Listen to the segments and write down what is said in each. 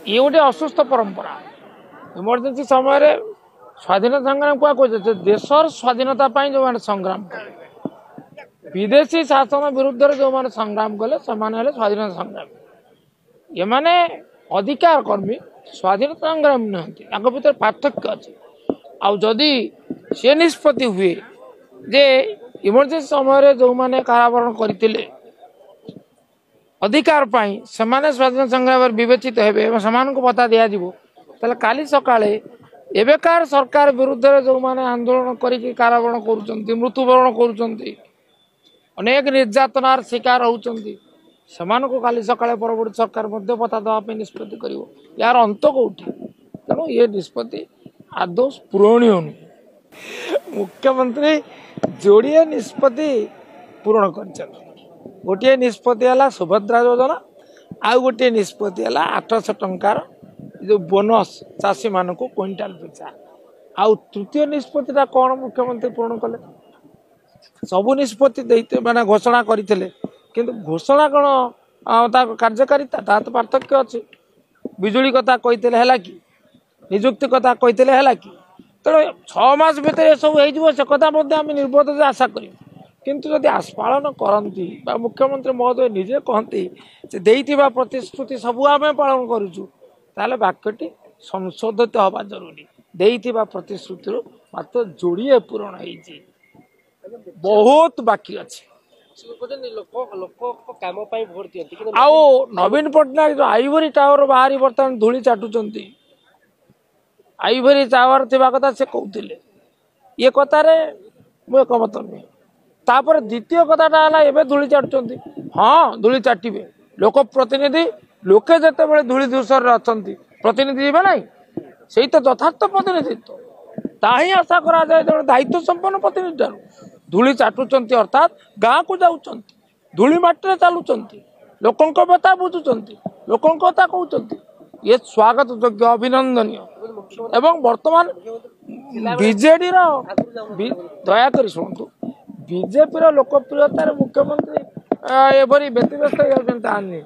ये गोटे असुस्थ परंपरा इमरजेंसी समय स्वाधीनता संग्राम क्या कह देशर स्वाधीनता जो मैंने संग्राम कले विदेशी शासन विरुद्ध जो मैंने संग्राम कले से स्वाधीनता संग्राम ये माने अधिकार कर्मी स्वाधीनता संग्राम नुहति भर पार्थक्य अच्छे आदि सी निष्पत्ति हुए जे इमरजेंसी समय जो मैंने कारावरण करते अधिकार पाई समाने स्वाधीनता संग्राम विवेचित हेबे से भत्ता दिज्व काली सकाळे एवेकार सरकार विरुद्ध जो मैंने आंदोलन करी कारावरण कर मृत्युवरण कर अनेक निर्यातनार शिकार होती काली सकाळे परवर्ती सरकार भत्ता देवाई निष्पत्ति कर यार अंत कौटी तेणु ये निष्पत्ति आदौ पूरणीय नुहे मुख्यमंत्री जोड़े निष्पत्ति पूरण कर गोटे निष्पत्ति है सुभद्रा योजना आउ गोटे निष्पत्ति है 800 टंकार जो बोनस चाषी मान को क्विंटाल पिछा आउ तृतीय निष्पत्तिटा कौन मुख्यमंत्री पूर्ण कले सबू निष्पत्ति माने घोषणा करते किंतु घोषणा कौन कार्यकारिता तो पार्थक्य अच्छे बिजुली कथा कहते है कि निजुक्ति कथा कहते है कि तेणु 6 मास भितर सब हो कथा निर्बोध आशा कर किंतु जदि पालन करती मुख्यमंत्री महोदय निजे कहती प्रतिश्रुति सबू आम पालन करुचु ताले वाक्यटी संशोधित हवा जरूरी देइथिबा प्रतिश्रुति मात्र जोड़िए पूरण होइछि बहुत बाकी अच्छे आउ नवीन पट्टनायक जो आइवरी टावर बाहरी बर्तमान धूली चाटुचंती आइवरी टावर थिबा कथा से कहते ये कथार मु एकमत नुहे तापर द्वितीय कथाटा है एवं धूली चाटुचंती हाँ धूली चाटिबे लोक प्रतिनिधि लोके जिते बड़े धूली दूसर अच्छा प्रतिनिधि जीवे ना से तो यथार्थ प्रतिनिधित्व ताही आशा करा जाए दायित्व संपन्न प्रतिनिधि धूली चाटुचंती अर्थात गाँ को जाऊँ धूली माटी चलुंट लोकों व्यथा बुझुंट लोकों कथा कहते ये स्वागत योग्य अभिनंदनीय एवं वर्तमान बीजेडी दयाकोरी शुणु बीजेपी लोकप्रियतार मुख्यमंत्री एवरी व्यतिव्यस्त होती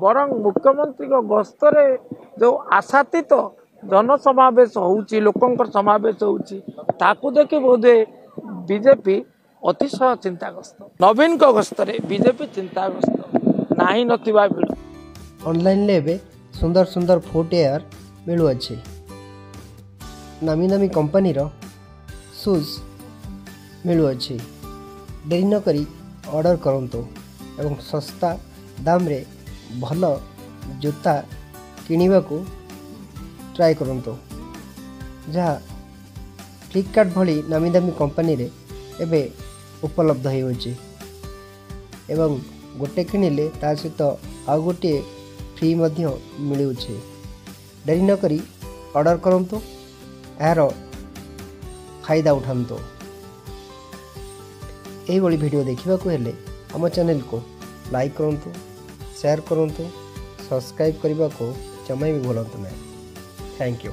बरं मुख्यमंत्री गस्तरे जो आशातीत जनसमावेश होउची लोकंकर समावेश होउची ताकू देखि बोधे बीजेपी अतिशय चिंताग्रस्त नवीन को गस्तरे बीजेपी चिंताग्रस्त नाही नथिबा भिड़ ऑनलाइन लेबे सुंदर सुंदर फुटवेयर मिलु अछि नामी नामी कंपनी रो शूज मिलु अछि देरी न करी ऑर्डर करंतो एवं सस्ता दाम रे भल जूता किनिबा को ट्राई करंतो जहाँ फ्लिपकार्ट भली नामी दामी कंपनी रे एबे उपलब्ध होइछि एवं गोटे किनिले ता सहित आ गोटे फ्री मध्य मिलुछि देरी न करी ऑर्डर करंतो यार फायदा उठांतो यही बड़ी वीडियो देखा हेले आम चैनल को लाइक करंतु शेयर करंतु सब्सक्राइब करने को जमा भी भूलु ना। Thank you.